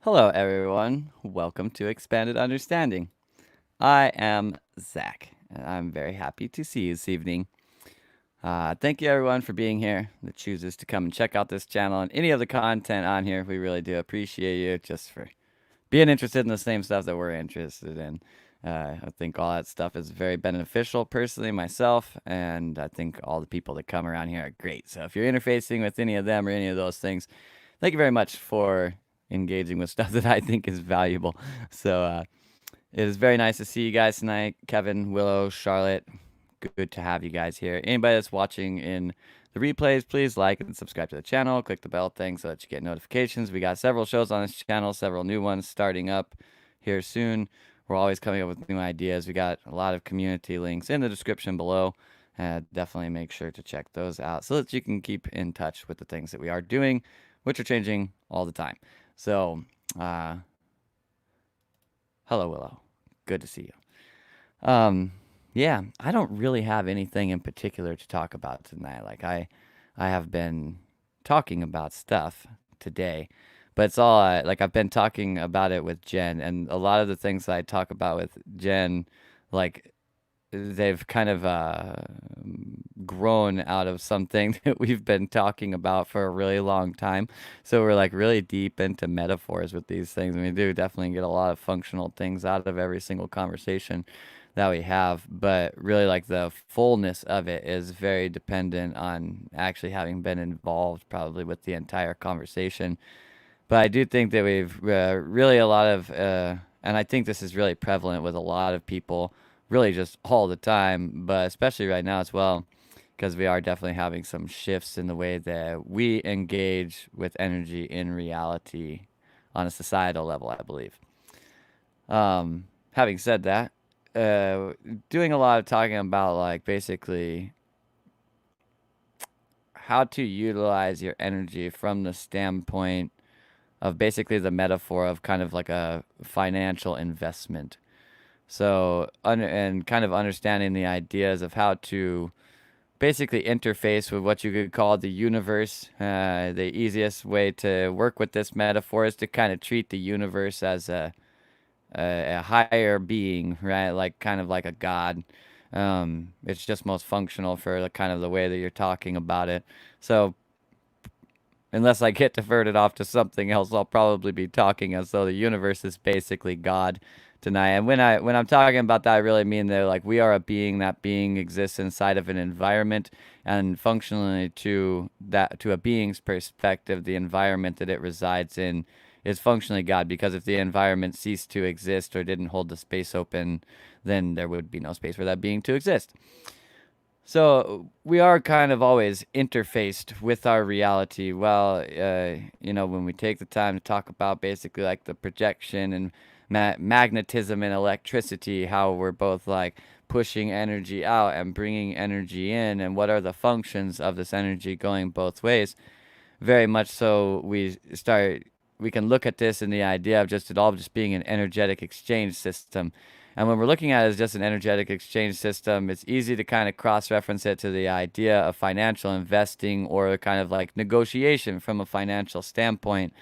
Hello, everyone. Welcome to Expanded Understanding. I am Zach, and I'm very happy to see you this evening. Thank you, everyone, for being here that chooses to come and check out this channel and any of the content on here. We really do appreciate you just for being interested in the same stuff that we're interested in. I think all that stuff is very beneficial personally, myself, and I think all the people that come around here are great. So if you're interfacing with any of them or any of those things, thank you very much for engaging with stuff that I think is valuable. So it is very nice to see you guys tonight. Kevin, Willow, Charlotte, good to have you guys here. Anybody that's watching in the replays, please like and subscribe to the channel. Click the bell thing so that you get notifications. We got several shows on this channel, several new ones starting up here soon. We're always coming up with new ideas. We got a lot of community links in the description below. Definitely make sure to check those out so that you can keep in touch with the things that we are doing, which are changing all the time. So, hello, Willow. Good to see you. Yeah, I don't really have anything in particular to talk about tonight. I have been talking about stuff today, but it's all like I've been talking about it with Jen, and a lot of the things that I talk about with Jen, like they've kind of grown out of something that we've been talking about for a really long time. So we're like really deep into metaphors with these things, and we do definitely get a lot of functional things out of every single conversation that we have. But really, like the fullness of it is very dependent on actually having been involved, probably with the entire conversation. But I do think that we've really a lot of, and I think this is really prevalent with a lot of people, really just all the time, but especially right now as well, because we are definitely having some shifts in the way that we engage with energy in reality on a societal level, I believe. Having said that, doing a lot of talking about like basically how to utilize your energy from the standpoint of basically the metaphor of kind of like a financial investment. So, and kind of understanding the ideas of how to basically interface with what you could call the universe. The easiest way to work with this metaphor is to kind of treat the universe as a higher being, right? Like kind of like a god. It's just most functional for the kind of the way that you're talking about it. So unless I get diverted off to something else, I'll probably be talking as though the universe is basically God tonight. And when I'm talking about that, I really mean that like we are a being. That being exists inside of an environment, and functionally to a being's perspective, the environment that it resides in is functionally God. Because if the environment ceased to exist or didn't hold the space open, then there would be no space for that being to exist. So we are kind of always interfaced with our reality. Well, when we take the time to talk about basically like the projection and magnetism and electricity, how we're both like pushing energy out and bringing energy in, and what are the functions of this energy going both ways. Very much so, we can look at this in the idea of just it all just being an energetic exchange system. And when we're looking at it as just an energetic exchange system, it's easy to kind of cross-reference it to the idea of financial investing or kind of like negotiation from a financial standpoint.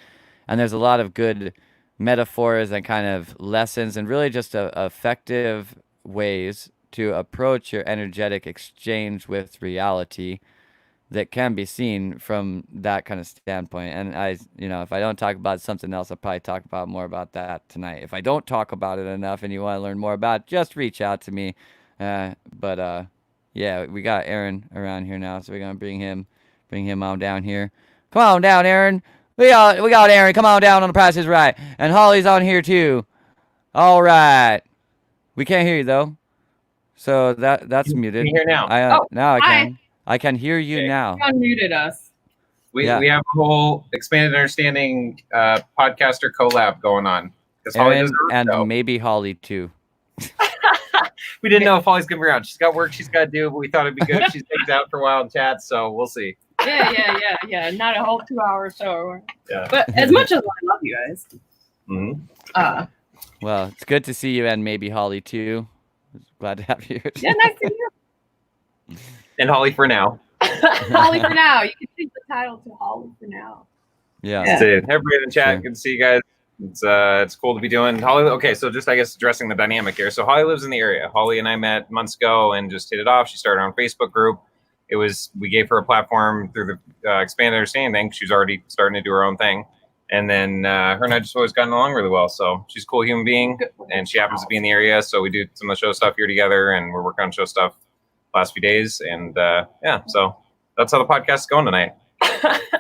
And there's a lot of good metaphors and kind of lessons and really just effective ways to approach your energetic exchange with reality that can be seen from that kind of standpoint. And if I don't talk about something else, I'll probably talk about more about that tonight. If I don't talk about it enough and you want to learn more about it, just reach out to me. But yeah, we got Aaron around here now, so we're gonna bring him on down here. Come on down, Aaron. We got Aaron. Come on down on the Price is Right, and Holly's on here too. All right. We can't hear you though, so that's Can muted. you hear now? I Oh, now I hi. can. I can hear you Okay. now. You unmuted us. Yeah. We have a whole expanded understanding podcaster collab going on because Holly Aaron does her own and show. maybe Holly too. We didn't know if Holly's gonna be around. She's got work she's got to do, but we thought it'd be good. She's hangs out for a while and chats, so we'll see. Yeah. Not a whole 2 hour show. Yeah. But as much as I love you guys, Mm-hmm. Well, it's good to see you and maybe Holly too. Glad to have you here. yeah, nice to meet And Holly for now. you. Holly for now. You can change the title to Holly for now. Yeah. Yeah. That's it. Everybody in the chat, Sure. good to see you guys. It's cool to be doing. Holly, okay, so just I guess addressing the dynamic here. So Holly lives in the area. Holly and I met months ago and just hit it off. She started our own Facebook group. We gave her a platform through the expanded understanding. She's already starting to do her own thing, and then her and I just always gotten along really well. So she's a cool human being, and she happens to be in the area. So we do some of the show stuff here together, and we're working on show stuff last few days. And yeah, so that's how the podcast is going tonight.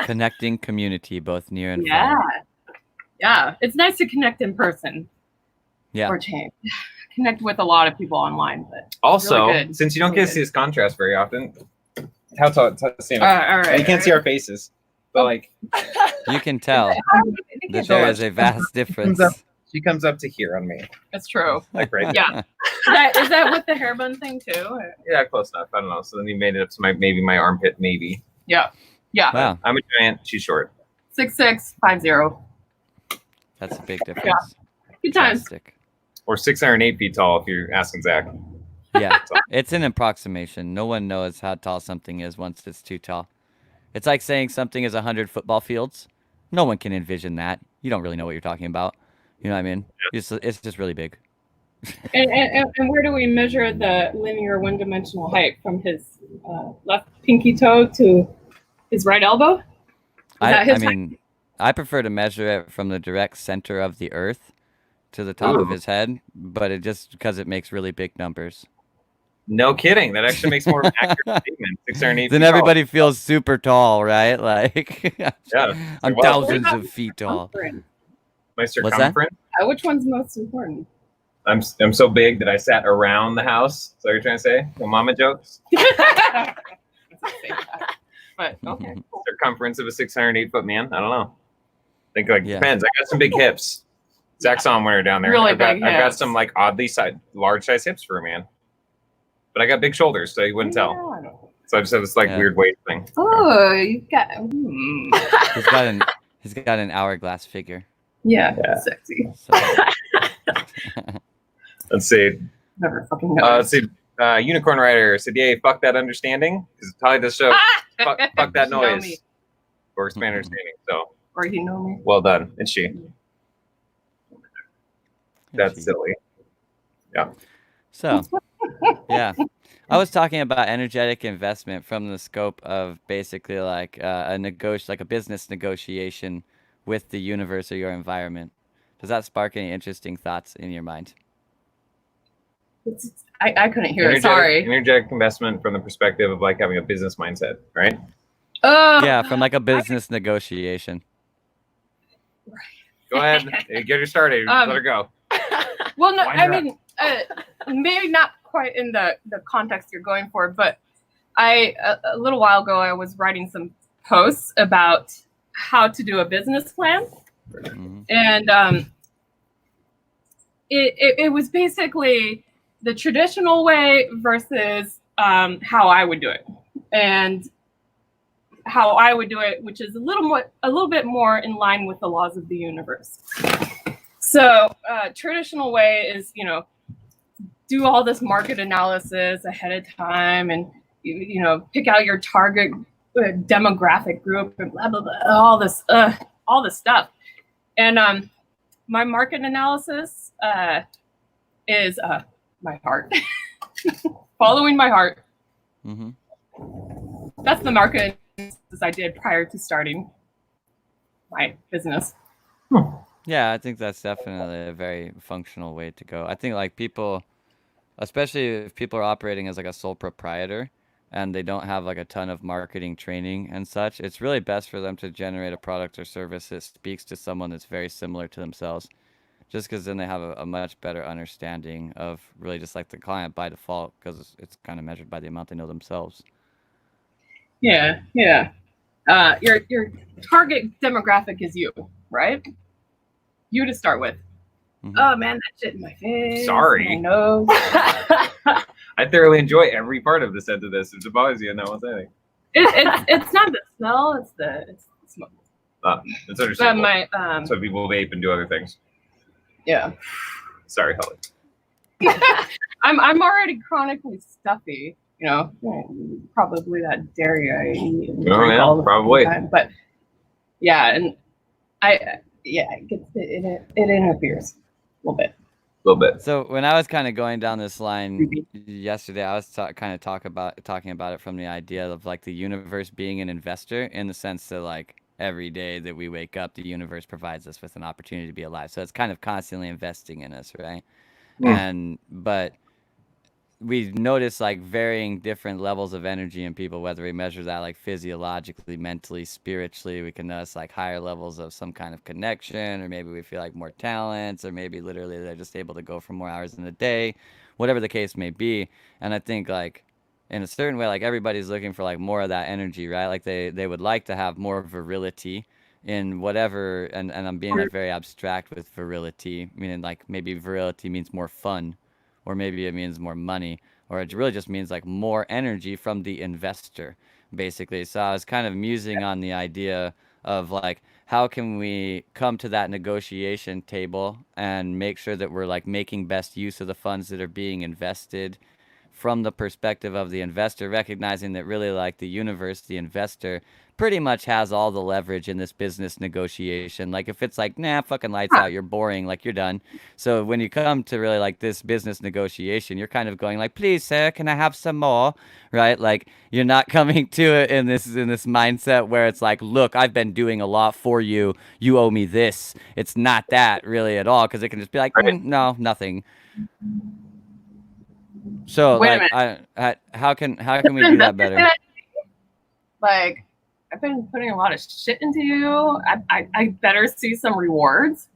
Connecting community, both near and Yeah. far. Yeah. It's nice to connect in person. Yeah. Or change. Connect with a lot of people online, but Also, really good. since you don't Really get to see this contrast very often, how tall? Sam? all right. You can't see our faces, but like You can tell that so there is a vast difference. she comes up to here on me, That's true. like right. Yeah. Is that with the hair bun thing too? Or- Yeah, close enough. I don't know. So then you made it up to maybe my armpit, maybe. Yeah. Yeah. Wow, I'm a giant. She's short. 6650. that's a big difference. Good times. Fantastic. Or 608 feet tall, if you're asking Zach. Yeah, it's an approximation. No one knows how tall something is once it's too tall. It's like saying something is 100 football fields. No one can envision that. You don't really know what you're talking about. You know what I mean? It's just really big. And where do we measure the linear one-dimensional height from his left pinky toe to his right elbow? I his mean, I prefer to measure it from the direct center of the earth to the top of his head, but it just because it makes really big numbers. No kidding. That actually makes more of an accurate statement. 608 Then feet everybody feels super tall, right? Like, Yeah. I'm Well, thousands of feet tall. tall. My that? circumference. Which one's most important? I'm so big that I sat around the house. Is that what you're trying to say? No mama jokes. But okay. Cool. Circumference of a 608 foot man. I don't know. Think like Yeah. depends. I got some big hips. Zach saw him when we were down there. Really I've got, big I've got hips. some like oddly large size hips for a man. But I got big shoulders, so you wouldn't tell. Yeah. So I just have this like Yeah. weird weight thing. Oh, you got. He's got an hourglass figure. Yeah, Yeah. sexy. So, Let's see. Never fucking Let's know. see. Unicorn Rider said, "Yay, fuck that understanding." Because Tali does show fuck that You know noise me. for expand understanding. So Or you know me. well done. And she. That's Gee. silly. So, yeah, I was talking about energetic investment from the scope of basically like like a business negotiation with the universe or your environment. Does that spark any interesting thoughts in your mind? I couldn't hear it. Sorry. Energetic investment from the perspective of like having a business mindset, right? Yeah, from like a business negotiation. Go ahead. Get her started. Let her go. Well, no, Wind I her up. mean, maybe not quite in the context you're going for, but a little while ago, I was writing some posts about how to do a business plan. Mhm. And it was basically the traditional way versus how I would do it. And how I would do it, which is a little bit more in line with the laws of the universe. So traditional way is, do all this market analysis ahead of time and, pick out your target demographic group and blah, blah, blah, all this stuff. And my market analysis is my heart, following my heart. Mhm. That's the market analysis I did prior to starting my business. Yeah, I think that's definitely a very functional way to go. I think like people, especially if people are operating as like a sole proprietor and they don't have like a ton of marketing training and such, it's really best for them to generate a product or service that speaks to someone that's very similar to themselves. Just because then they have a much better understanding of really just like the client by default, because it's kind of measured by the amount they know themselves. Yeah. Your target demographic is you, right? You to start with. Mhm. Oh man, that shit in my face. Sorry. My nose. I thoroughly enjoy every part of this end of this. If it bothers you, no one's anything. It's not the smell. It's the smoke. It's understandable. My So people vape and do other things. yeah. Sorry, Holly. I'm already chronically stuffy. Probably that dairy I eat and drink yeah, all the probably. time. But yeah, and yeah, it interferes a little bit. A little bit. So when I was kind of going down this line Creepy. yesterday, I was talking about it from the idea of like the universe being an investor, in the sense that like every day that we wake up, the universe provides us with an opportunity to be alive. So it's kind of constantly investing in us, right? But we notice like varying different levels of energy in people, whether we measure that like physiologically, mentally, spiritually. We can notice like higher levels of some kind of connection, or maybe we feel like more talents, or maybe literally they're just able to go for more hours in the day, whatever the case may be. And I think like in a certain way, like everybody's looking for like more of that energy, right? Like they would like to have more virility in whatever, and I'm being like very abstract with virility, meaning like maybe virility means more fun, or maybe it means more money, or it really just means like more energy from the investor, basically. So I was kind of musing on the idea of like, how can we come to that negotiation table and make sure that we're like making best use of the funds that are being invested from the perspective of the investor, recognizing that really like the universe, the investor, pretty much has all the leverage in this business negotiation. Like if it's like, nah, fucking lights out, you're boring, like you're done. So when you come to really like this business negotiation, you're kind of going like, please, sir, can I have some more? Right? Like you're not coming to it in this mindset where it's like, look, I've been doing a lot for you. You owe me this. It's not that really at all, because it can just be like, no, nothing. So Wait a like minute. how can we do that better? Like, I've been putting a lot of shit into you. I better see some rewards.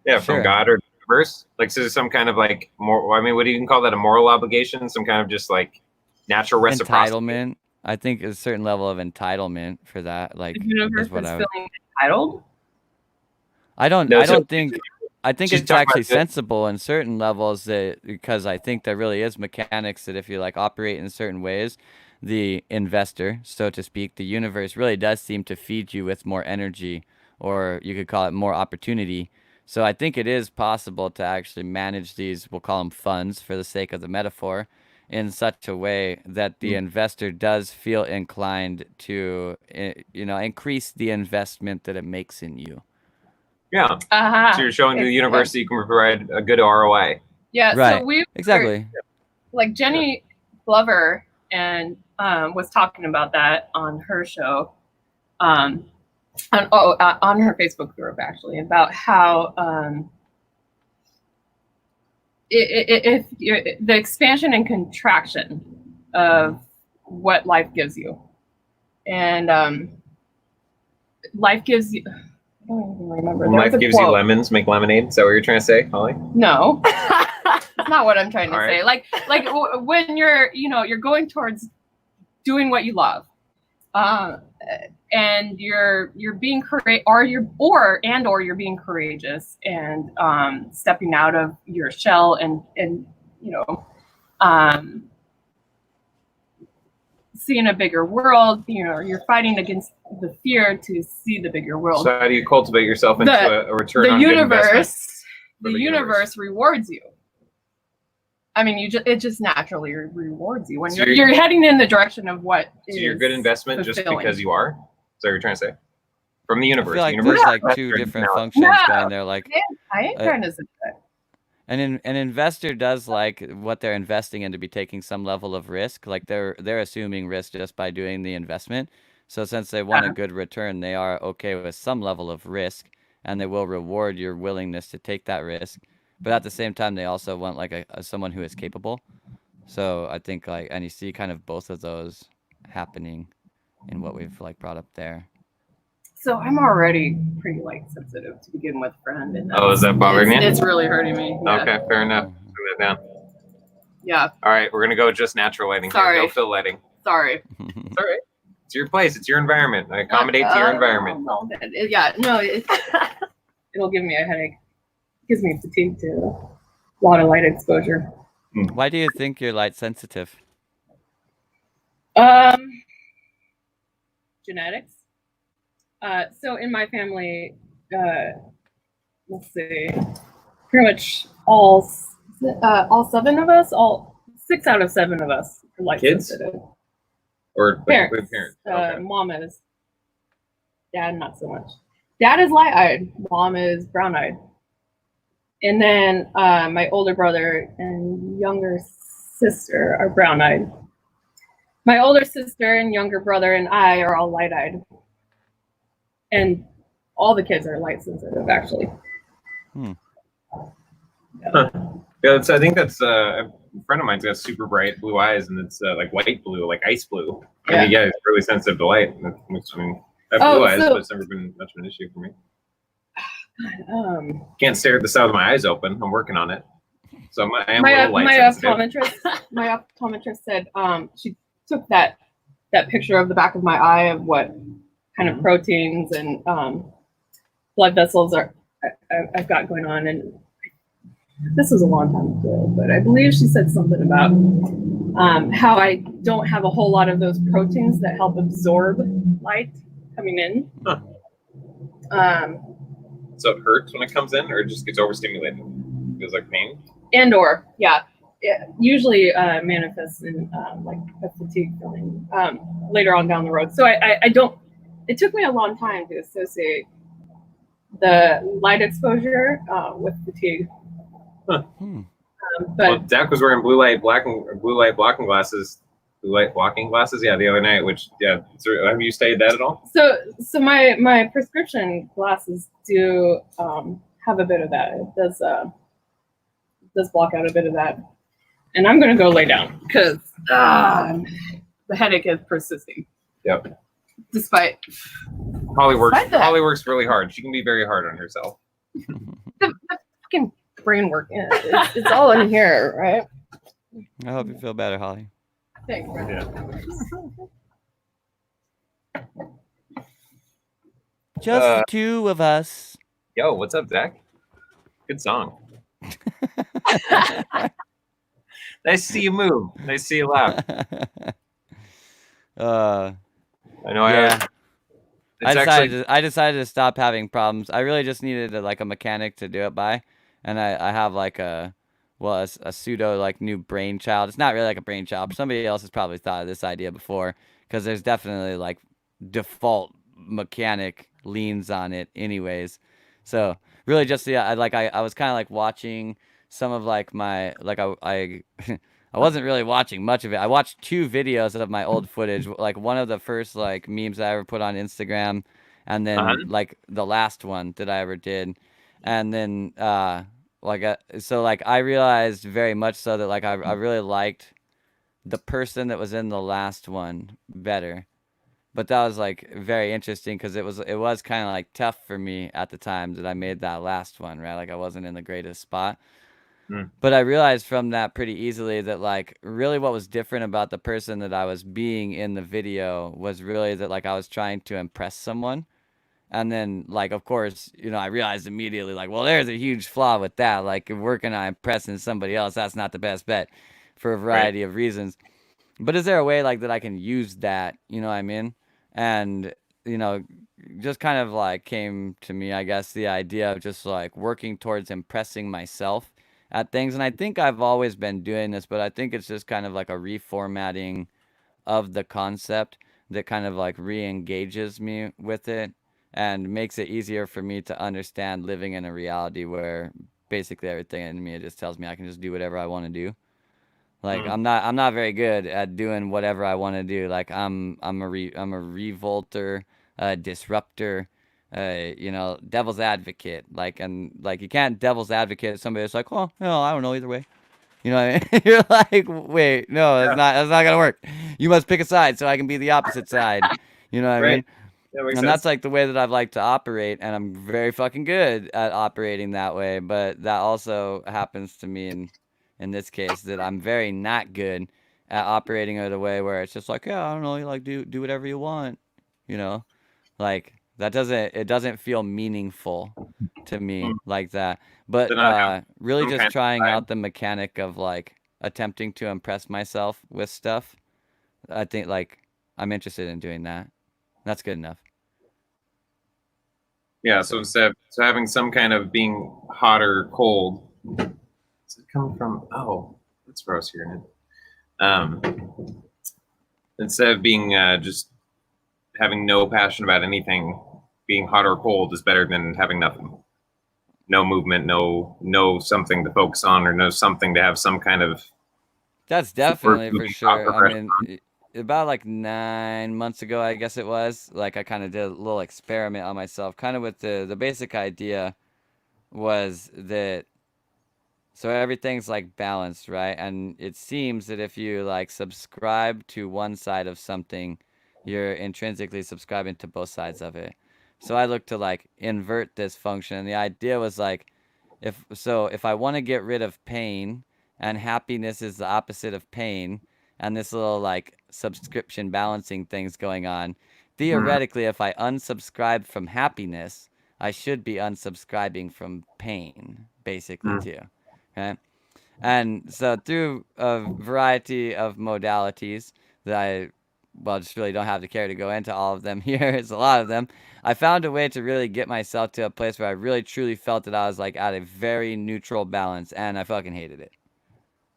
Yeah, Sure. from God or the universe. Like, so there's some kind of like more. I mean, what do you can call that? A moral obligation? Some kind of just like natural reciprocity. Entitlement. I think a certain level of entitlement for that, like, The universe is what is I feeling entitled. No, I so don't think I think she's it's talking actually about the, sensible in certain levels, that because I think there really is mechanics that if you like operate in certain ways, the investor, so to speak, the universe really does seem to feed you with more energy, or you could call it more opportunity. So I think it is possible to actually manage these, we'll call them funds for the sake of the metaphor, in such a way that the investor does feel inclined to, increase the investment that it makes in you. yeah. So you're showing the universe that you can provide a good ROI. Yeah. Right. So we Exactly. like Jenny Glover and was talking about that on her show, on her Facebook group actually, about how if the expansion and contraction of what life gives you, and life gives you. I don't even remember. Life gives you lemons, make lemonade. Is that what you're trying to say, Holly? No, that's not what I'm trying to say. Like when you're going towards doing what you love, and you're being or you're being courageous and stepping out of your shell and seeing a bigger world. You're fighting against the fear to see the bigger world. So how do you cultivate yourself into a return on good investment? The universe rewards you. I mean, it just naturally rewards you when you're heading in the direction of what. So you're a good investment just because you are. Is that what you're trying to say? From the universe. I feel like there's like two different functions going there. Like I ain't trying to say that. An investor does like what they're investing in to be taking some level of risk. Like they're assuming risk just by doing the investment. So since they want a good return, they are okay with some level of risk, and they will reward your willingness to take that risk. But at the same time, they also want like someone who is capable. So I think like, and you see kind of both of those happening in what we've like brought up there. So I'm already pretty like sensitive to begin with, friend. And is that bothering you? It's really hurting me. Yeah. Okay, fair enough. Put that down. Yeah. All right, we're gonna go just natural lighting. Sorry. No fill lighting. Sorry. It's all right. It's your place. It's your environment. I accommodate to your environment. No, it'll give me a headache. It gives me fatigue too. A lot of light exposure. Why do you think you're light sensitive? Genetics. So in my family, let's see, pretty much all 7 of us, all 6 out of 7 of us are light sensitive. Or parents. Parents. Okay. Mom is. Dad, not so much. Dad is light-eyed, mom is brown-eyed. And then my older brother and younger sister are brown-eyed. My older sister and younger brother and I are all light-eyed. And all the kids are light sensitive, actually. Hmm. Yeah. Huh. Yeah, I think that's a friend of mine's got super bright blue eyes, and it's like white blue, like ice blue. Yeah. And yeah, it's really sensitive to light. I have blue eyes, but it's never been much of an issue for me. Can't stare at the side of my eyes open. I'm working on it. So I am a little light sensitive. My optometrist said she took that picture of the back of my eye of what kind of proteins and blood vessels I've got going on, and this was a long time ago, but I believe she said something about how I don't have a whole lot of those proteins that help absorb light coming in. Huh. So it hurts when it comes in, or it just gets overstimulated? Feels like pain? Yeah. It usually manifests in like a fatigue feeling later on down the road. So I don't, it took me a long time to associate the light exposure with fatigue. Huh. But well, Dak was wearing blue light blocking glasses. Blue light blocking glasses, yeah, the other night. Which, yeah, so have you studied that at all? So my prescription glasses do have a bit of that. It does block out a bit of that. And I'm gonna go lay down because the headache is persisting. Yep. Despite Holly works really hard. She can be very hard on herself. the fucking brain work. Yeah, it's all in here, right? I hope you feel better, Holly. Thanks, Brent. Yeah. Just the two of us. Yo, what's up, Zach? Good song. Nice to see you move. Nice to see you laugh. I know. Yeah. I I decided to stop having problems. I really just needed like a mechanic to do it by, and I have like a pseudo like new brainchild. It's not really like a brainchild. Somebody else has probably thought of this idea before, because there's definitely like default mechanic leans on it anyways. So really just I was kind of like watching some of like my I I wasn't really watching much of it. I watched 2 videos of my old footage, like one of the first like memes I ever put on Instagram, and then like the last one that I ever did, and then so like I realized very much so that like I really liked the person that was in the last one better. But that was like very interesting because it was kind of like tough for me at the time that I made that last one, right? Like I wasn't in the greatest spot. But I realized from that pretty easily that like really what was different about the person that I was being in the video was really that like I was trying to impress someone. And then like of course, you know, I realized immediately like, well, there's a huge flaw with that. Like working on impressing somebody else, that's not the best bet for a variety of reasons. But is there a way like that I can use that, you know what I mean? And you know, just kind of like came to me, I guess, the idea of just like working towards impressing myself at things. And I think I've always been doing this, but I think it's just kind of like a reformatting of the concept that kind of like re-engages me with it and makes it easier for me to understand living in a reality where basically everything in me just tells me I can just do whatever I want to do. Like I'm not very good at doing whatever I want to do. Like I'm a revolter, a disruptor, you know, devil's advocate. Like and like you can't devil's advocate somebody that's like, oh, no, I don't know either way. You know what I mean? You're like, wait, no, that's not gonna work. You must pick a side so I can be the opposite side. You know what I mean? And that's like the way that I've liked to operate, and I'm very fucking good at operating that way. But that also happens to me in this case that I'm very not good at operating in a way where it's just like, yeah, I don't know, you like do whatever you want, you know, like that doesn't feel meaningful to me like that. But really just trying out the mechanic of like attempting to impress myself with stuff. I think like I'm interested in doing that. That's good enough. Yeah, so having some kind of being hot or cold. Is it coming from? Oh, that's where I was hearing it. Instead of being just having no passion about anything, being hot or cold is better than having nothing. No movement, no something to focus on, or no something to have some kind of That's forward definitely for moving thought sure. I progression mean, on. about like 9 months ago, I guess it was, like I kind of did a little experiment on myself, kind of with the basic idea was that so everything's like balanced, right? And it seems that if you like subscribe to one side of something, you're intrinsically subscribing to both sides of it. So I looked to like invert this function, and the idea was like if I want to get rid of pain and happiness is the opposite of pain, and this little like subscription balancing thing's going on, Mm, theoretically if I unsubscribe from happiness, I should be unsubscribing from pain, basically mm, too. Okay? And so through a variety of modalities that I, well, just really don't have the care to go into all of them here. It's a lot of them. I found a way to really get myself to a place where I really truly felt that I was like at a very neutral balance, and I fucking hated it.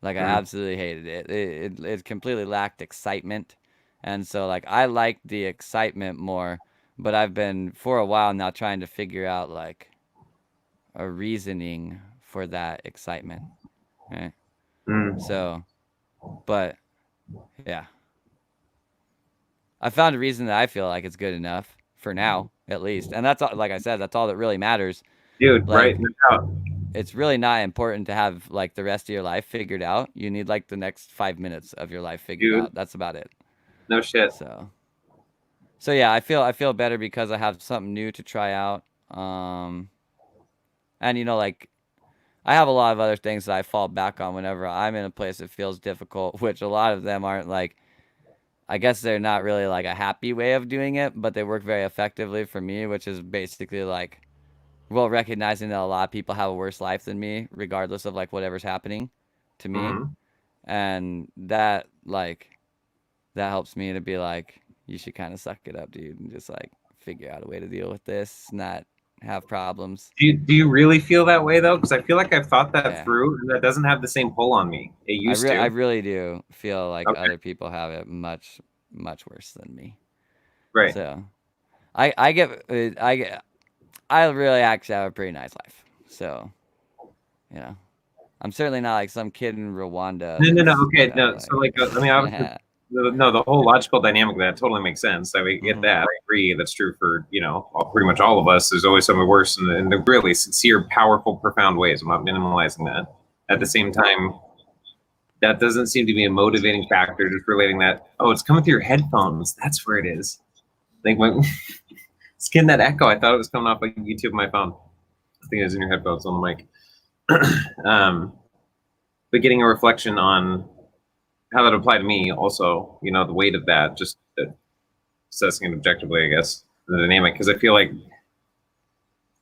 Like I mm. absolutely hated it. It completely lacked excitement, and so like I liked the excitement more, but I've been for a while now trying to figure out like a reasoning for that excitement. Right? Mm. So, but yeah, I found a reason that I feel like it's good enough for now, at least. And that's all, like I said, that's all that really matters. Dude, right? Like, No doubt. it's really not important to have like the rest of your life figured out. You need like the next 5 minutes of your life figured Dude, out. That's about it. no shit. So, so yeah, I feel better because I have something new to try out. And like I have a lot of other things that I fall back on whenever I'm in a place that feels difficult, which a lot of them aren't like I guess they're not really like a happy way of doing it, but they work very effectively for me, which is basically like, well, recognizing that a lot of people have a worse life than me, regardless of like whatever's happening to me. Mm. And that, like, that helps me to be like, you should kind of suck it up, dude, and just like figure out a way to deal with this, not have problems. Do you really feel that way though? Because I feel like I've thought that Yeah. through, and that doesn't have the same pull on me. It used I to. really do feel like Okay, other people have it much, much worse than me. right. So I really actually have a pretty nice life. So, you know, I'm certainly not like some kid in Rwanda No, no, no. that's, Okay, no. So, like, like, I mean, obviously, yeah. no, the whole logical dynamic of that totally makes sense. I mean, get Hmm. that. I agree. That's true for pretty much all of us. There's always something worse in the really sincere, powerful, profound ways. I'm not minimalizing that. At the same time, that doesn't seem to be a motivating factor. Just relating that, oh, it's coming through your headphones. That's where it is. Like when it's getting that echo. I thought it was coming off like YouTube on my phone. I think it was in your headphones on the mic. But getting a reflection on how that applied to me, also, the weight of that, just assessing it objectively, I guess, the dynamic. Because I feel like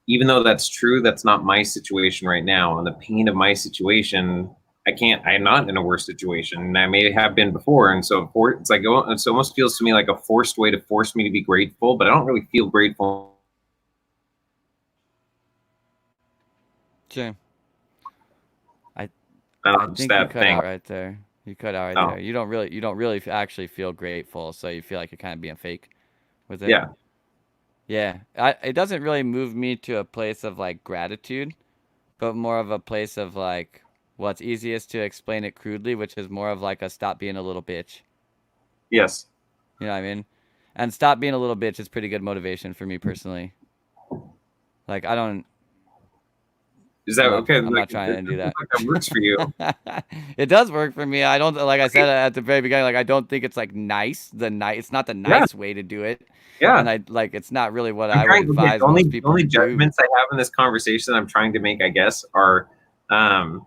even though that's true, that's not my situation right now, and the pain of my situation, I'm not in a worse situation, and I may have been before, and so it's like it almost feels to me like a forced way to force me to be grateful, but I don't really feel grateful. Sure. I I I don't know, just think you that cut thing. out right there. You cut out right there. Oh, You don't really actually feel grateful, so you feel like you're kind of being fake with it. yeah. Yeah. It doesn't really move me to a place of like gratitude, but more of a place of like, well, it's easiest to explain it crudely, which is more of like a stop being a little bitch. Yes. You know what I mean? And stop being a little bitch is pretty good motivation for me personally. Like I don't Is that okay? I'm Like, not it trying to do seems like that works for you. that. It does work for me. I don't like I said at the very beginning, like I don't think it's like nice. It's not the Yeah. nice way to do it. Yeah. And I like it's not really what I'm I would trying. Okay, advise most the people only to do. judgments I have in this conversation I'm trying to make, I guess, um,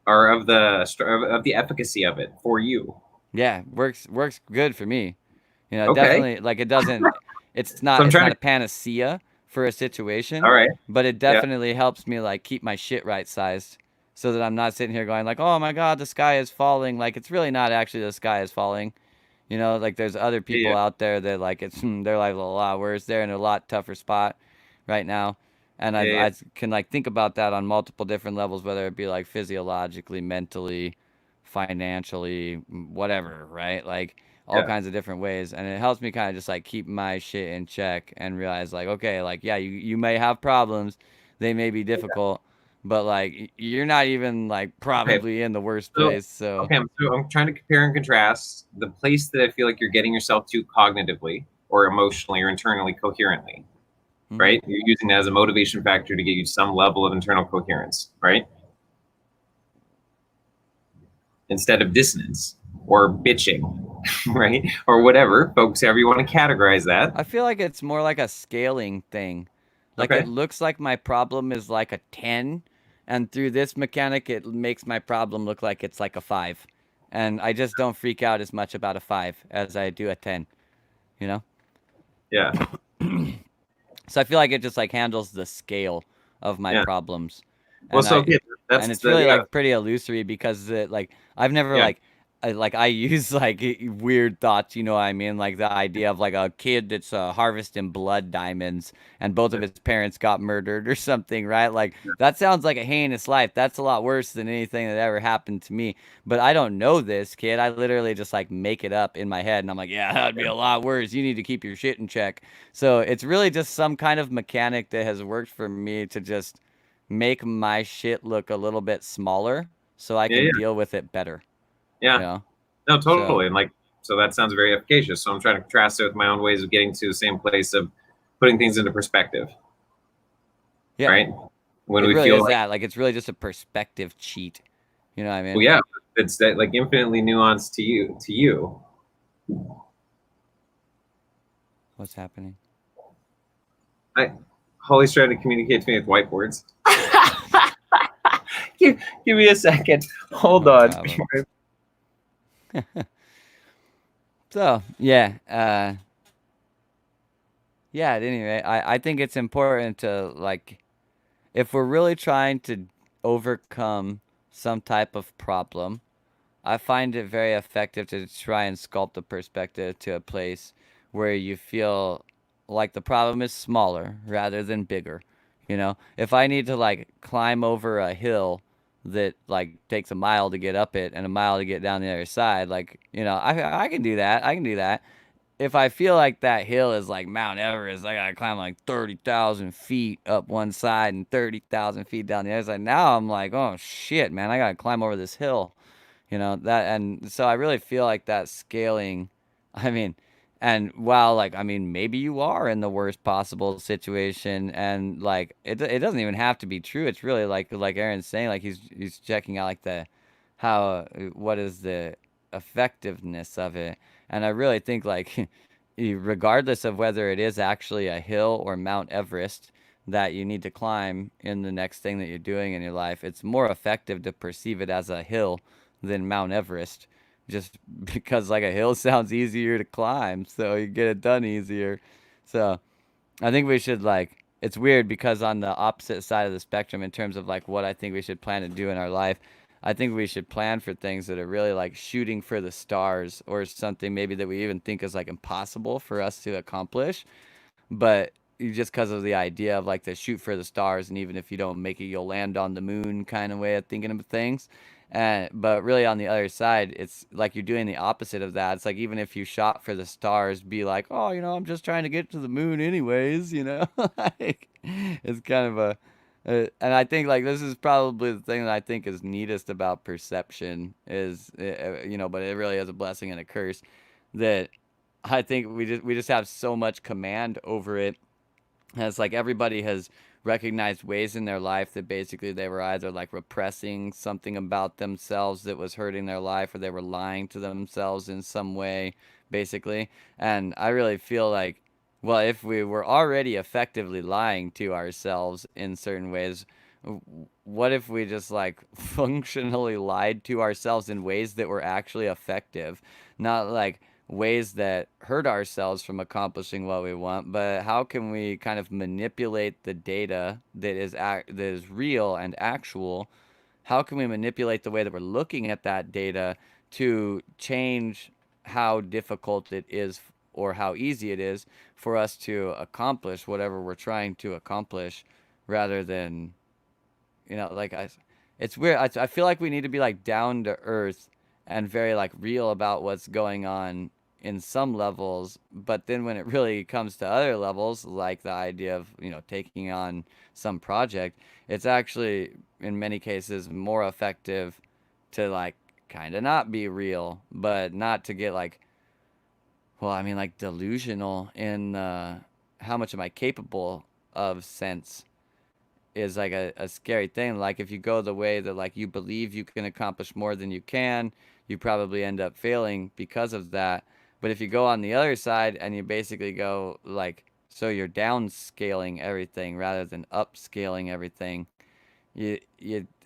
are of the efficacy of it for you. Yeah, works good for me. Okay, Definitely like it doesn't it's so not I'm it's trying not to. a panacea for a situation, All right. but it Yeah. definitely helps me like keep my shit right sized so that I'm not sitting here going like, "Oh my God, the sky is falling." Like it's really not actually the sky is falling. Like there's other Yeah. people out there that like it's their life a lot worse. They're in a lot tougher spot right now. And Yeah. Yeah. I can like think about that on multiple different levels, whether it be like physiologically, mentally, financially, whatever, right? Like all kinds of different ways, and it helps me kind of just like keep my shit in check and realize like, okay, like yeah, you may have problems, they may be difficult, but like you're not even like Okay. probably in the worst So, place. So okay, so I'm trying to compare and contrast the place that I feel like you're getting yourself to cognitively or emotionally or internally coherently, mhm. right? You're using that as a motivation factor to get you some level of internal coherence, right? Instead of dissonance or bitching, right? Or whatever, folks, however you want to categorize that. I feel like it's more like a scaling thing. Like it Okay. looks like my problem is like a 10, and through this mechanic, it makes my problem look like it's like a 5. And I just don't freak out as much about a 5 as I do a 10, you know? Yeah. So I feel like it just like handles the scale of my Yeah. problems. Well, And so I okay, and that's it's the really yeah, like pretty illusory because it like I've never yeah. I use like weird thoughts, you know what I mean? Like the idea of like a kid that's harvesting blood diamonds and both of his parents got murdered or something, right? Like that sounds like a heinous life. That's a lot worse than anything that ever happened to me. But I don't know this kid. I literally just like make it up in my head and I'm like, yeah, that'd be a lot worse. You need to keep your shit in check. So it's really just some kind of mechanic that has worked for me to just make my shit look a little bit smaller so I Yeah, can yeah, deal with it better, you yeah. know? No, So, totally. And like, so that sounds very efficacious. So I'm trying to contrast it with my own ways of getting to the same place of putting things into perspective, yeah, right? When it we really feel is like, that. Like, it's really just a perspective cheat. You know what I well, mean? yeah, it's that like infinitely nuanced to you. What's happening? I Holly's trying to communicate to me with whiteboards. Give me a second. Hold No on. problem. So, yeah, yeah, at any rate, I think it's important to, like, if we're really trying to overcome some type of problem, I find it very effective to try and sculpt the perspective to a place where you feel like the problem is smaller rather than bigger. You know, if I need to like climb over a hill that like takes a mile to get up it and a mile to get down the other side, like, you know, I can do that. I can do that. If I feel like that hill is like Mount Everest, I gotta climb like 30,000 feet up one side and 30,000 feet down the other side. Now I'm like, oh shit, man, I gotta climb over this hill. You know, that, and so I really feel like that scaling, I mean, and while like, I mean, maybe you are in the worst possible situation and like it doesn't even have to be true. It's really like Aaron's saying, like he's checking out like the how what is the effectiveness of it. And I really think like regardless of whether it is actually a hill or Mount Everest that you need to climb in the next thing that you're doing in your life, it's more effective to perceive it as a hill than Mount Everest, just because like a hill sounds easier to climb, so you get it done easier. So I think we should like it's weird because on the opposite side of the spectrum in terms of like what I think we should plan to do in our life, I think we should plan for things that are really like shooting for the stars or something maybe that we even think is like impossible for us to accomplish, but just because of the idea of like the shoot for the stars, and even if you don't make it, you'll land on the moon kind of way of thinking of things. And but really on the other side, it's like you're doing the opposite of that. It's like even if you shot for the stars, be like, oh, you know, I'm just trying to get to the moon anyways, you know, like it's kind of and I think like this is probably the thing that I think is neatest about perception is, you know, but it really is a blessing and a curse that I think we just have so much command over it. And it's like everybody has recognized ways in their life that basically they were either like repressing something about themselves that was hurting their life or they were lying to themselves in some way, basically. And I really feel like, well, if we were already effectively lying to ourselves in certain ways, what if we just like functionally lied to ourselves in ways that were actually effective? Not like ways that hurt ourselves from accomplishing what we want, but how can we kind of manipulate the data that is real and actual? How can we manipulate the way that we're looking at that data to change how difficult it is or how easy it is for us to accomplish whatever we're trying to accomplish rather than, you know, like it's weird. I feel like we need to be like down to earth and very like real about what's going on in some levels, but then when it really comes to other levels, like the idea of, taking on some project, it's actually in many cases more effective to like kind of not be real, but not to get like, well, I mean, like delusional in how much am I capable of sense is like a scary thing. Like if you go the way that like you believe you can accomplish more than you can, you probably end up failing because of that. But if you go on the other side and you basically go like, so you're downscaling everything rather than upscaling everything, you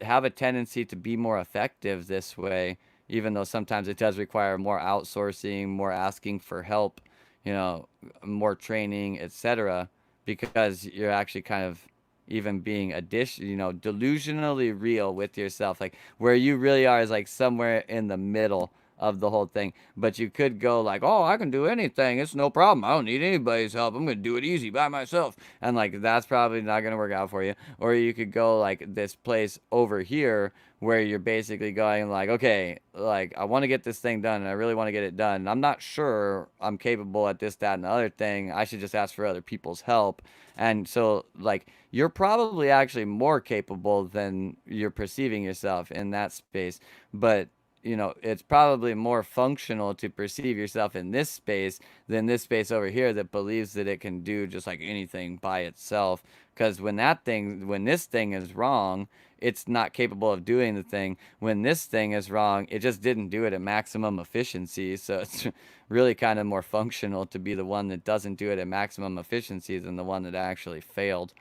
have a tendency to be more effective this way, even though sometimes it does require more outsourcing, more asking for help, you know, more training, etc. Because you're actually kind of even being delusionally real with yourself. Like where you really are is like somewhere in the middle of the whole thing. But you could go like, oh, I can do anything. It's no problem. I don't need anybody's help. I'm going to do it easy by myself. And like, that's probably not going to work out for you. Or you could go like this place over here where you're basically going like, okay, like I want to get this thing done and I really want to get it done. And I'm not sure I'm capable at this, that, and the other thing. I should just ask for other people's help. And so like you're probably actually more capable than you're perceiving yourself in that space. But it's probably more functional to perceive yourself in this space than this space over here that believes that it can do just like anything by itself. Because when this thing is wrong, it's not capable of doing the thing. When this thing is wrong, it just didn't do it at maximum efficiency. So it's really kind of more functional to be the one that doesn't do it at maximum efficiency than the one that actually failed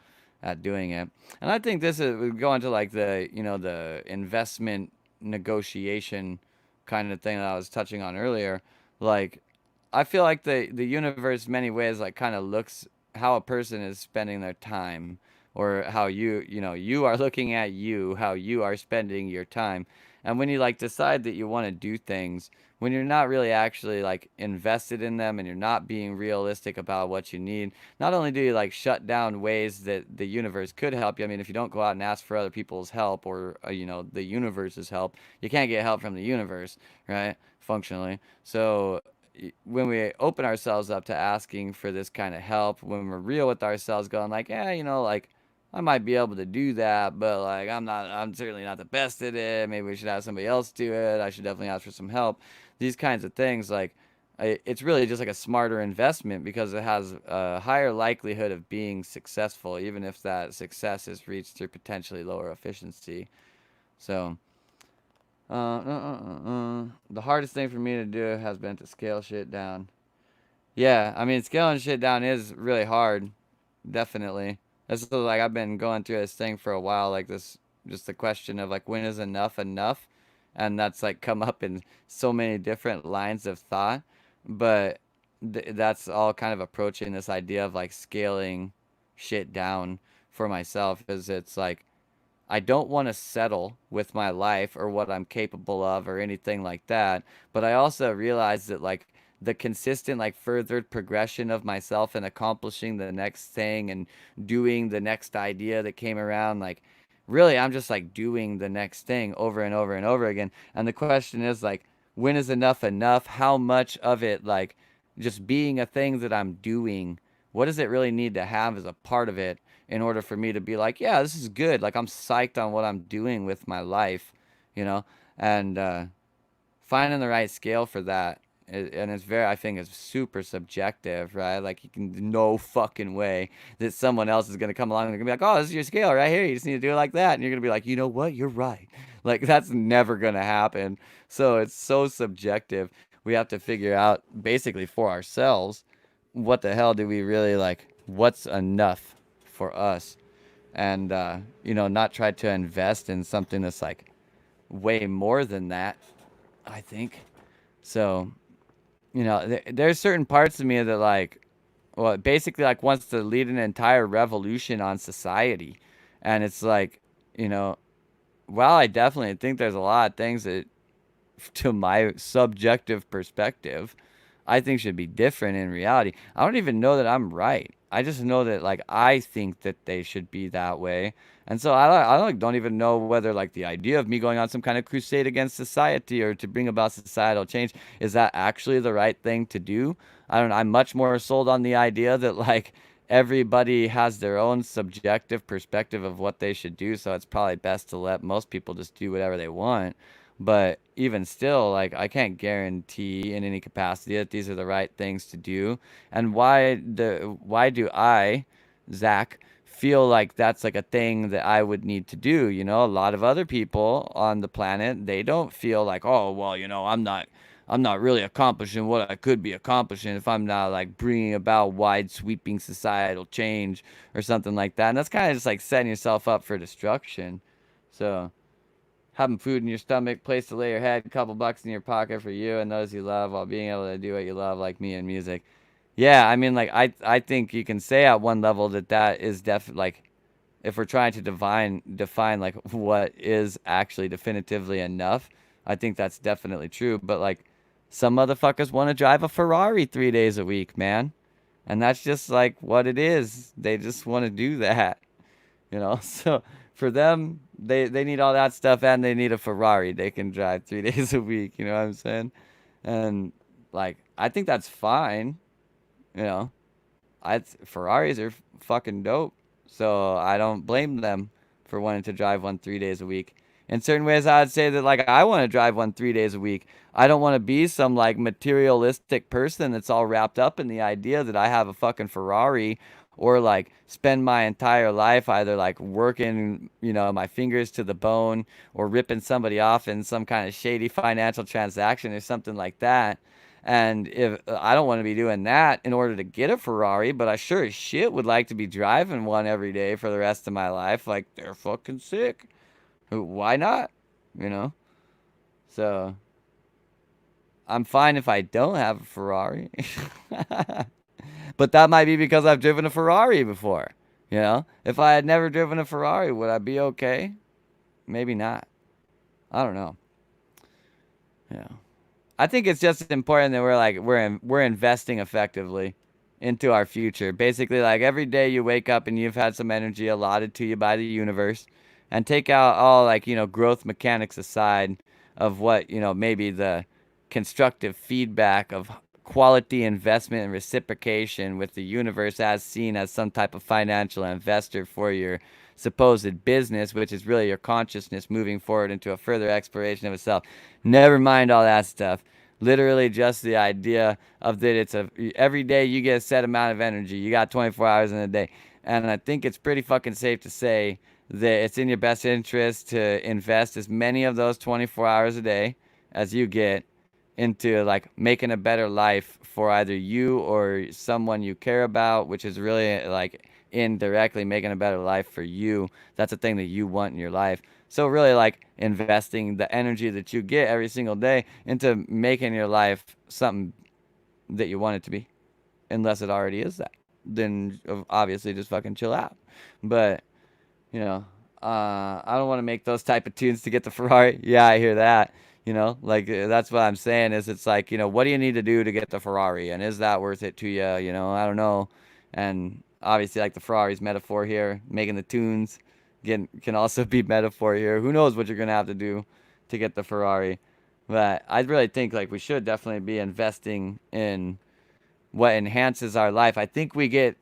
at doing it. And I think this is we go into like the investment negotiation kind of thing that I was touching on earlier. Like I feel like the universe in many ways like kind of looks how a person is spending their time, or how you are looking at how you are spending your time. And when you like decide that you want to do things, when you're not really actually like invested in them and you're not being realistic about what you need, not only do you like shut down ways that the universe could help you. I mean, if you don't go out and ask for other people's help, or the universe's help, you can't get help from the universe, right? Functionally. So when we open ourselves up to asking for this kind of help, when we're real with ourselves, going like, yeah, like I might be able to do that, but like I'm certainly not the best at it. Maybe we should have somebody else do it. I should definitely ask for some help. These kinds of things, like it's really just like a smarter investment because it has a higher likelihood of being successful, even if that success is reached through potentially lower efficiency. So, the hardest thing for me to do has been to scale shit down. Yeah, I mean, scaling shit down is really hard, definitely. This is like I've been going through this thing for a while, like this, just the question of like when is enough enough, and that's like come up in so many different lines of thought, but that's all kind of approaching this idea of like scaling shit down for myself, is it's like I don't want to settle with my life or what I'm capable of or anything like that. But I also realize that like the consistent like further progression of myself and accomplishing the next thing and doing the next idea that came around, like really I'm just like doing the next thing over and over and over again. And the question is like, when is enough enough? How much of it like just being a thing that I'm doing, what does it really need to have as a part of it in order for me to be like, yeah, this is good. Like I'm psyched on what I'm doing with my life, you know, and finding the right scale for that. And it's very, I think it's super subjective, right? Like you can no fucking way that someone else is going to come along and they're going to be like, oh, this is your scale right here. You just need to do it like that. And you're going to be like, you know what? You're right. Like that's never going to happen. So it's so subjective. We have to figure out basically for ourselves, what the hell do we really like? What's enough for us? And, not try to invest in something that's like way more than that, I think. So, there's certain parts of me that like, well, basically like wants to lead an entire revolution on society. And it's like, you know, well, I definitely think there's a lot of things that, to my subjective perspective, I think should be different in reality. I don't even know that I'm right. I just know that like I think that they should be that way. And so I like don't even know whether like the idea of me going on some kind of crusade against society or to bring about societal change is that actually the right thing to do. I don't know. I'm much more sold on the idea that like everybody has their own subjective perspective of what they should do, so it's probably best to let most people just do whatever they want. But even still, like I can't guarantee in any capacity that these are the right things to do. And why do I, Zach, feel like that's like a thing that I would need to do? You know, a lot of other people on the planet, they don't feel like, oh, well, you know, I'm not really accomplishing what I could be accomplishing if I'm not like bringing about wide sweeping societal change or something like that. And that's kind of just like setting yourself up for destruction. So, having food in your stomach, place to lay your head, a couple bucks in your pocket for you and those you love while being able to do what you love, like me and music. Yeah, I mean, like I think you can say at one level that that is like if we're trying to define like what is actually definitively enough, I think that's definitely true. But like some motherfuckers want to drive a Ferrari 3 days a week, man, and that's just like what it is. They just want to do that, you know. So for them, they need all that stuff and they need a Ferrari they can drive 3 days a week. You know what I'm saying? And like I think that's fine, you know. Ferraris are fucking dope, so I don't blame them for wanting to drive one 3 days a week. In certain ways, I'd say that like I want to drive one 3 days a week. I don't want to be some like materialistic person that's all wrapped up in the idea that I have a fucking Ferrari or like spend my entire life either like working, you know, my fingers to the bone or ripping somebody off in some kind of shady financial transaction or something like that. And if I don't want to be doing that in order to get a Ferrari, but I sure as shit would like to be driving one every day for the rest of my life. Like they're fucking sick. Why not? You know? So I'm fine if I don't have a Ferrari. But that might be because I've driven a Ferrari before. You know? If I had never driven a Ferrari, would I be okay? Maybe not. I don't know. Yeah. I think it's just important that we're investing effectively into our future. Basically, like every day you wake up and you've had some energy allotted to you by the universe, and take out all like you know growth mechanics aside of what you know maybe the constructive feedback of quality investment and reciprocation with the universe as seen as some type of financial investor for your supposed business, which is really your consciousness moving forward into a further exploration of itself. Never mind all that stuff. Literally just the idea of that it's a every day you get a set amount of energy. You got 24 hours in a day. And I think it's pretty fucking safe to say that it's in your best interest to invest as many of those 24 hours a day as you get into like making a better life for either you or someone you care about, which is really like indirectly making a better life for you. That's a thing that you want in your life. So really like investing the energy that you get every single day into making your life something that you want it to be, unless it already is that. Then obviously just fucking chill out. But you know, I don't want to make those type of tunes to get the Ferrari. Yeah, I hear that. You know, like that's what I'm saying is it's like, you know, what do you need to do to get the Ferrari? And is that worth it to you? You know, I don't know. And obviously, like the Ferrari's metaphor here, making the tunes can also be metaphor here. Who knows what you're going to have to do to get the Ferrari? But I really think like we should definitely be investing in what enhances our life. I think we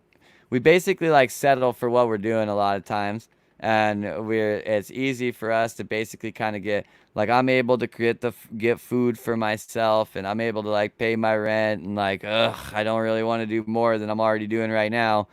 basically like settle for what we're doing a lot of times, and it's easy for us to basically kind of get like I'm able to get food for myself, and I'm able to like pay my rent, and like I don't really want to do more than I'm already doing right now.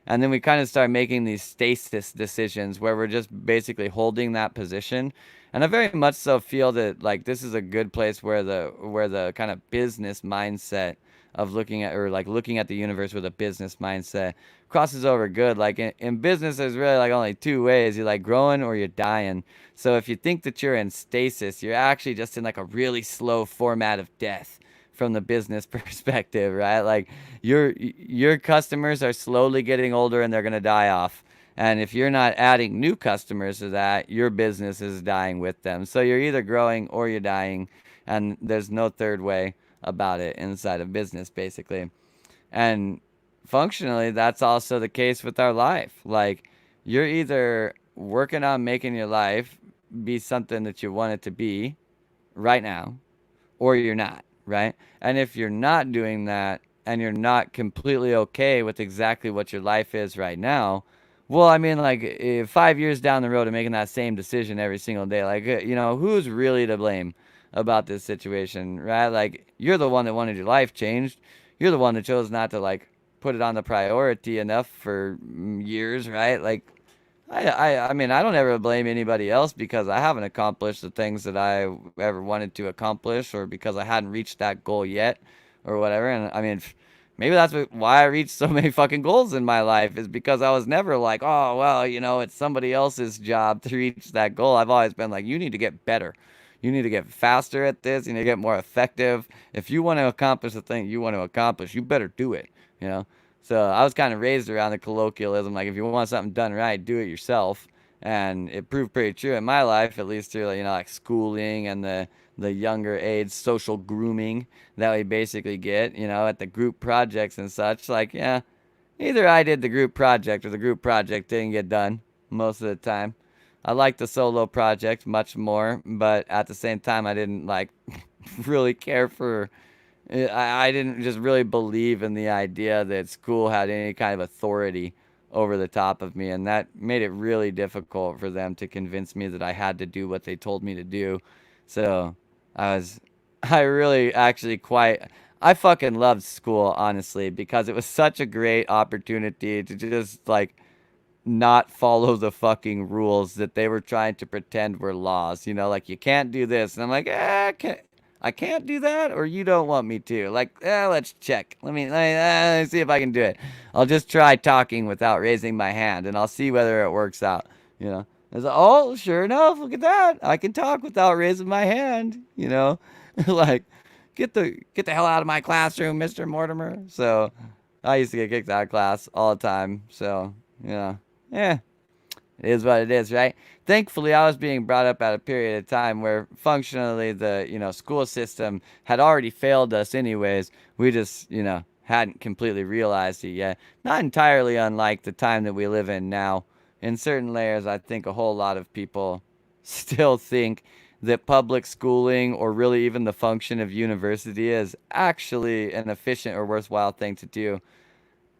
And then we kind of start making these stasis decisions where we're just basically holding that position. And I very much so feel that like this is a good place where the kind of business mindset of looking at or like looking at the universe with a business mindset crosses over good. Like in business, there's really like only two ways: you're like growing or you're dying. So if you think that you're in stasis, you're actually just in like a really slow format of death from the business perspective, right? Like your customers are slowly getting older and they're going to die off. And if you're not adding new customers to that, your business is dying with them. So you're either growing or you're dying, and there's no third way about it inside of business basically. And functionally, that's also the case with our life. Like, you're either working on making your life be something that you want it to be right now, or you're not, right? And if you're not doing that and you're not completely okay with exactly what your life is right now, well, I mean, like, 5 years down the road of making that same decision every single day, like, who's really to blame about this situation, right? Like, you're the one that wanted your life changed. You're the one that chose not to, like, put it on the priority enough for years, right? Like, I mean, I don't ever blame anybody else because I haven't accomplished the things that I ever wanted to accomplish, or because I hadn't reached that goal yet, or whatever. And I mean, maybe that's why I reached so many fucking goals in my life, is because I was never like, oh, well, it's somebody else's job to reach that goal. I've always been like, you need to get better. You need to get faster at this. You need to get more effective. If you want to accomplish the thing you want to accomplish, you better do it, you know? So I was kind of raised around the colloquialism, like, if you want something done right, do it yourself. And it proved pretty true in my life, at least through, like schooling and the younger age social grooming that we basically get, at the group projects and such. Like, yeah, either I did the group project or the group project didn't get done most of the time. I liked the solo project much more, but at the same time, I didn't like really care for I didn't just really believe in the idea that school had any kind of authority over the top of me, and that made it really difficult for them to convince me that I had to do what they told me to do. So I was, I really actually I fucking loved school, honestly, because it was such a great opportunity to just like not follow the fucking rules that they were trying to pretend were laws. Like, you can't do this. And I'm like, I can't do that, or you don't want me to. Like, let's check. Let me see if I can do it. I'll just try talking without raising my hand, and I'll see whether it works out. It's like, oh, sure enough, look at that. I can talk without raising my hand. Like, get the hell out of my classroom, Mr. Mortimer. So I used to get kicked out of class all the time. So, yeah, it is what it is, right? Thankfully, I was being brought up at a period of time where functionally the, school system had already failed us anyways. We just, hadn't completely realized it yet. Not entirely unlike the time that we live in now. In certain layers, I think a whole lot of people still think that public schooling, or really even the function of university, is actually an efficient or worthwhile thing to do.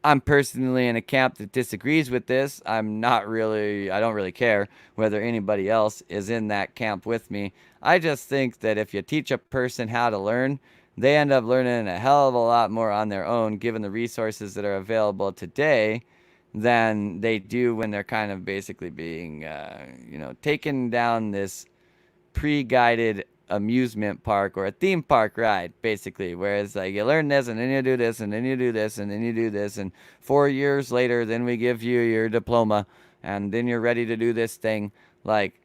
I'm personally in a camp that disagrees with this. I don't really care whether anybody else is in that camp with me. I just think that if you teach a person how to learn, they end up learning a hell of a lot more on their own, given the resources that are available today, than they do when they're kind of basically being, taken down this pre-guided amusement park or a theme park ride, basically, where it's like, you learn this and then you do this and then you do this and then you do this, and 4 years later then we give you your diploma and then you're ready to do this thing. Like,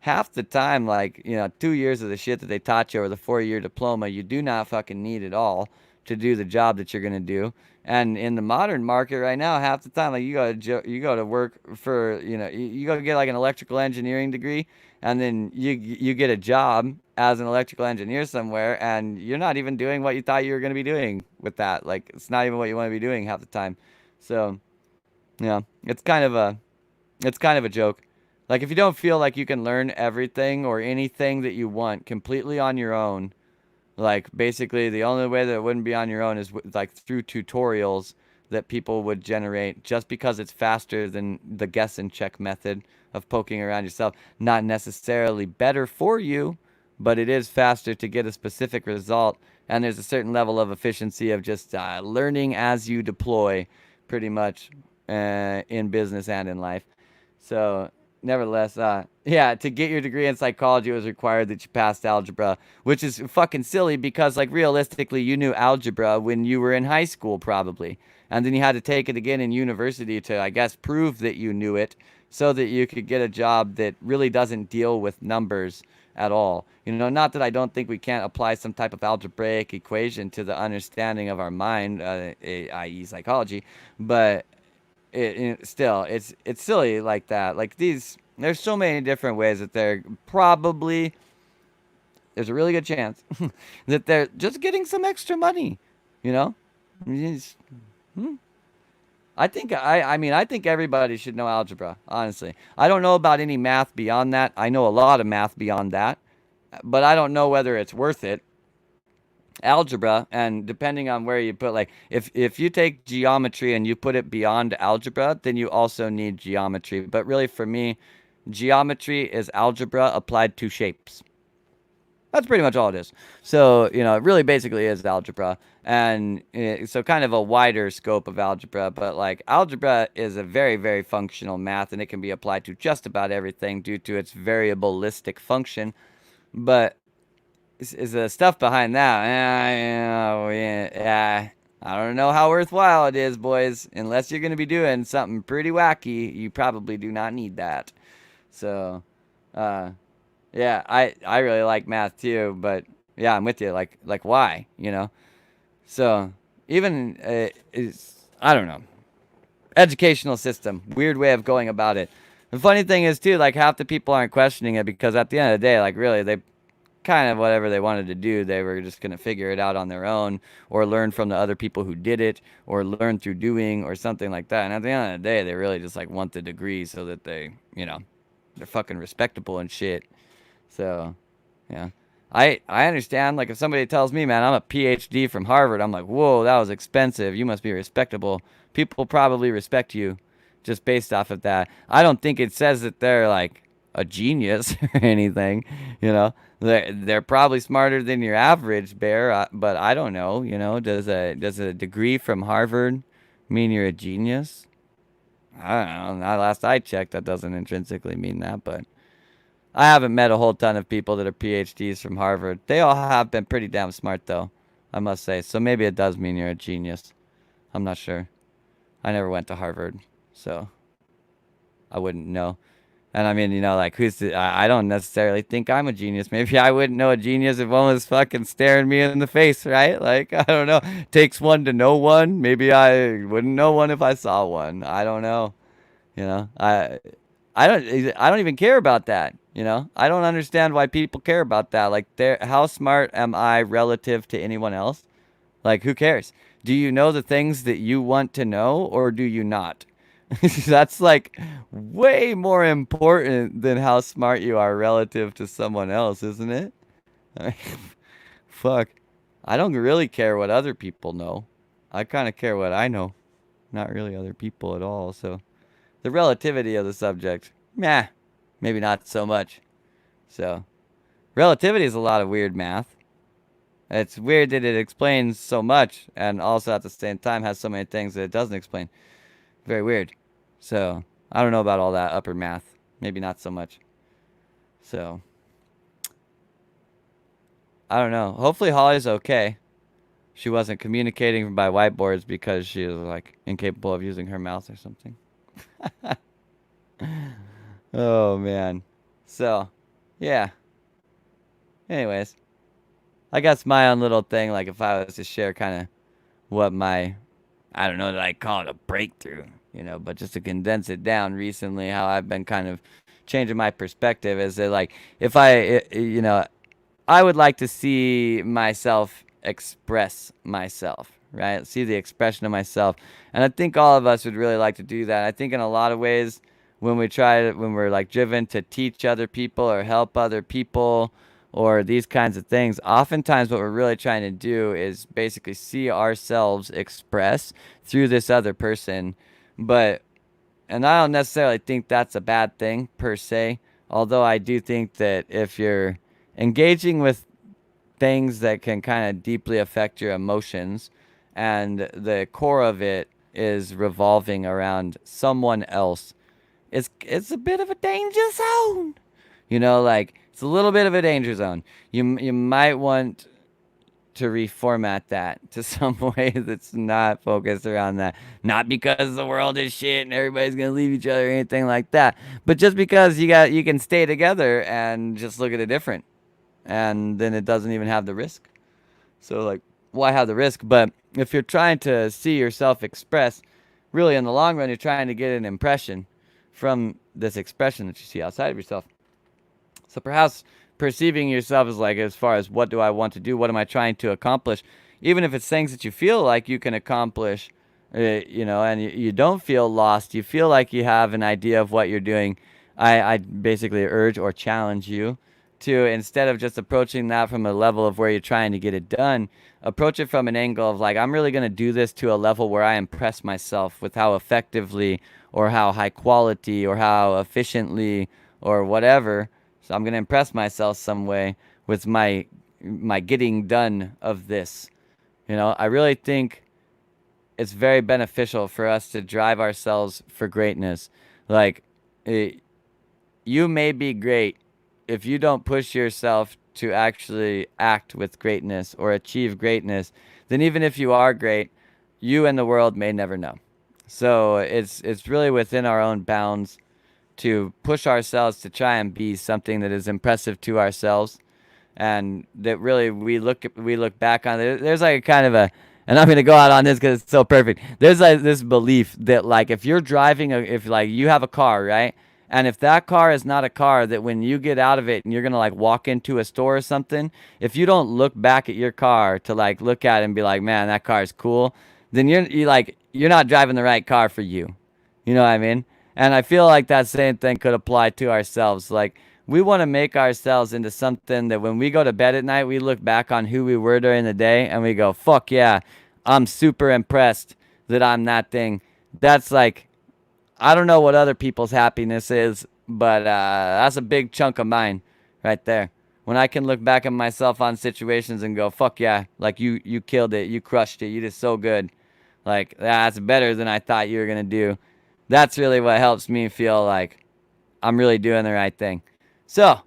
half the time, like, 2 years of the shit that they taught you, or the 4-year diploma, you do not fucking need at all to do the job that you're gonna do. And in the modern market right now, half the time, like, you go to work for, you go get like an electrical engineering degree, and then you get a job as an electrical engineer somewhere, and you're not even doing what you thought you were going to be doing with that. Like, it's not even what you want to be doing half the time. So, it's kind of a joke. Like, if you don't feel like you can learn everything or anything that you want completely on your own, like, basically the only way that it wouldn't be on your own is like through tutorials that people would generate, just because it's faster than the guess and check method of poking around yourself. Not necessarily better for you, but it is faster to get a specific result. And there's a certain level of efficiency of just learning as you deploy, pretty much, in business and in life. So, nevertheless, yeah, to get your degree in psychology, it was required that you passed algebra, which is fucking silly because, like, realistically, you knew algebra when you were in high school, probably. And then you had to take it again in university to, I guess, prove that you knew it, so that you could get a job that really doesn't deal with numbers at all. Not that I don't think we can't apply some type of algebraic equation to the understanding of our mind, i.e. psychology, but still, it's silly like that. Like, there's so many different ways that there's a really good chance that they're just getting some extra money, you know? Just, I think everybody should know algebra, honestly. I don't know about any math beyond that. I know a lot of math beyond that, but I don't know whether it's worth it. Algebra, and depending on where you put, like, if you take geometry and you put it beyond algebra, then you also need geometry. But really, for me, geometry is algebra applied to shapes. That's pretty much all it is. So, it really basically is algebra. And so kind of a wider scope of algebra, but like algebra is a very, very functional math and it can be applied to just about everything due to its variabilistic function. But is the stuff behind that? Yeah, I don't know how worthwhile it is, boys. Unless you're going to be doing something pretty wacky, you probably do not need that. So, uh, yeah, I really like math too, but yeah, I'm with you. Like why? So even is I don't know. Educational system, weird way of going about it. The funny thing is too, like half the people aren't questioning it because at the end of the day, like really, they kind of whatever they wanted to do, they were just gonna figure it out on their own, or learn from the other people who did it, or learn through doing, or something like that. And at the end of the day, they really just like want the degree so that they're fucking respectable and shit. So, yeah. I understand, like, if somebody tells me, man, I'm a PhD from Harvard, I'm like, whoa, that was expensive. You must be respectable. People probably respect you just based off of that. I don't think it says that they're, like, a genius or anything, you know? They're probably smarter than your average bear, but I don't know, does a degree from Harvard mean you're a genius? I don't know. Last I checked, that doesn't intrinsically mean that, but I haven't met a whole ton of people that are PhDs from Harvard. They all have been pretty damn smart, though, I must say. So maybe it does mean you're a genius. I'm not sure. I never went to Harvard, so I wouldn't know. And I mean, like, I don't necessarily think I'm a genius. Maybe I wouldn't know a genius if one was fucking staring me in the face, right? Like, I don't know. Takes one to know one. Maybe I wouldn't know one if I saw one. I don't know. You know, I don't even care about that. I don't understand why people care about that. Like, how smart am I relative to anyone else? Like, who cares? Do you know the things that you want to know, or do you not? That's like way more important than how smart you are relative to someone else, isn't it? Fuck. I don't really care what other people know. I kind of care what I know, not really other people at all. So the relativity of the subject, meh, maybe not so much. So, relativity is a lot of weird math. It's weird that it explains so much and also at the same time has so many things that it doesn't explain. Very weird. So, I don't know about all that upper math. Maybe not so much. So, I don't know. Hopefully Holly's okay. She wasn't communicating by whiteboards because she was like incapable of using her mouth or something. Oh man. So, yeah. Anyways, I guess my own little thing, like if I was to share kind of what I don't know that I call it a breakthrough, but just to condense it down recently, how I've been kind of changing my perspective is that, like, if I would like to see myself express myself, right? See the expression of myself. And I think all of us would really like to do that. I think in a lot of ways, when we're like driven to teach other people or help other people or these kinds of things, oftentimes what we're really trying to do is basically see ourselves express through this other person. And I don't necessarily think that's a bad thing per se, although I do think that if you're engaging with things that can kind of deeply affect your emotions and the core of it is revolving around someone else, it's a bit of a danger zone. Like, it's a little bit of a danger zone. You might want to reformat that to some way that's not focused around that. Not because the world is shit and everybody's gonna leave each other or anything like that, but just because you can stay together and just look at it different, and then it doesn't even have the risk. So, like, why have the risk? But if you're trying to see yourself express, really in the long run, you're trying to get an impression from this expression that you see outside of yourself. So perhaps perceiving yourself as far as what do I want to do? What am I trying to accomplish? Even if it's things that you feel like you can accomplish you know, and you don't feel lost, you feel like you have an idea of what you're doing, I basically urge or challenge you to, instead of just approaching that from a level of where you're trying to get it done, approach it from an angle of like, I'm really going to do this to a level where I impress myself with how effectively or how high quality or how efficiently or whatever. So I'm going to impress myself some way with my getting done of this. You know, I really think it's very beneficial for us to drive ourselves for greatness. Like, it, you may be great if you don't push yourself to actually act with greatness or achieve greatness, then even if you are great, you and the world may never know. So it's really within our own bounds to push ourselves to try and be something that is impressive to ourselves, and that really we look back on it. There's like a kind of a, and I'm gonna go out on this because it's so perfect. There's like this belief that like if you're driving if like you have a car, right? And if that car is not a car that when you get out of it and you're gonna like walk into a store or something, if you don't look back at your car to like look at it and be like, man, that car is cool, then you're not driving the right car for you. You know what I mean? And I feel like that same thing could apply to ourselves. Like, we want to make ourselves into something that when we go to bed at night, we look back on who we were during the day and we go, fuck yeah, I'm super impressed that I'm that thing. That's like, I don't know what other people's happiness is, but that's a big chunk of mine right there. When I can look back at myself on situations and go, fuck yeah, like you killed it, you crushed it, you did so good. Like, that's better than I thought you were going to do. That's really what helps me feel like I'm really doing the right thing. So,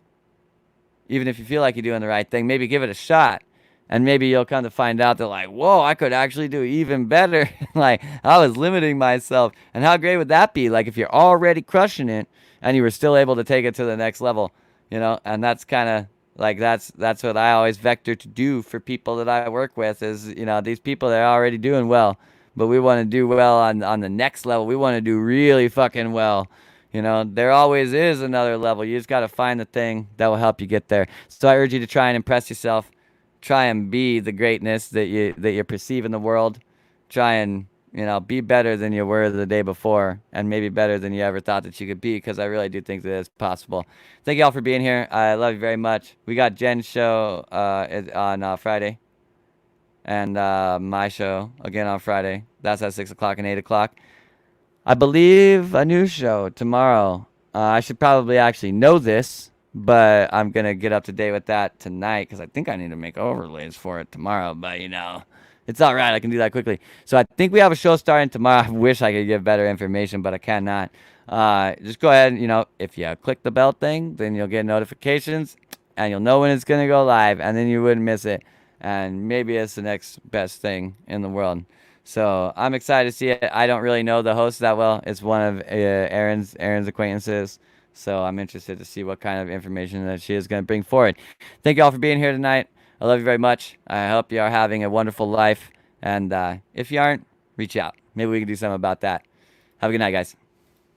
even if you feel like you're doing the right thing, maybe give it a shot. And maybe you'll come to find out that, like, whoa, I could actually do even better. Like, I was limiting myself. And how great would that be? Like, if you're already crushing it and you were still able to take it to the next level, you know? And that's kind of like, that's what I always vector to do for people that I work with is, you know, these people that are already doing well, but we want to do well on the next level. We want to do really fucking well. You know, there always is another level. You just got to find the thing that will help you get there. So I urge you to try and impress yourself. Try and be the greatness that you perceive in the world. Try and, you know, be better than you were the day before, and maybe better than you ever thought that you could be, because I really do think that it's possible. Thank you all for being here. I love you very much. We got Jen's show on Friday, and my show again on Friday. That's at 6 o'clock and 8 o'clock. I believe a new show tomorrow. I should probably actually know this, but I'm going to get up to date with that tonight because I think I need to make overlays for it tomorrow. But, you know, it's all right. I can do that quickly. So I think we have a show starting tomorrow. I wish I could give better information, but I cannot. Just go ahead and, you know, if you click the bell thing, then you'll get notifications and you'll know when it's going to go live, and then you wouldn't miss it. And maybe it's the next best thing in the world. So I'm excited to see it. I don't really know the host that well. It's one of Erin's acquaintances. So I'm interested to see what kind of information that she is going to bring forward. Thank you all for being here tonight. I love you very much. I hope you are having a wonderful life. And if you aren't, reach out. Maybe we can do something about that. Have a good night, guys.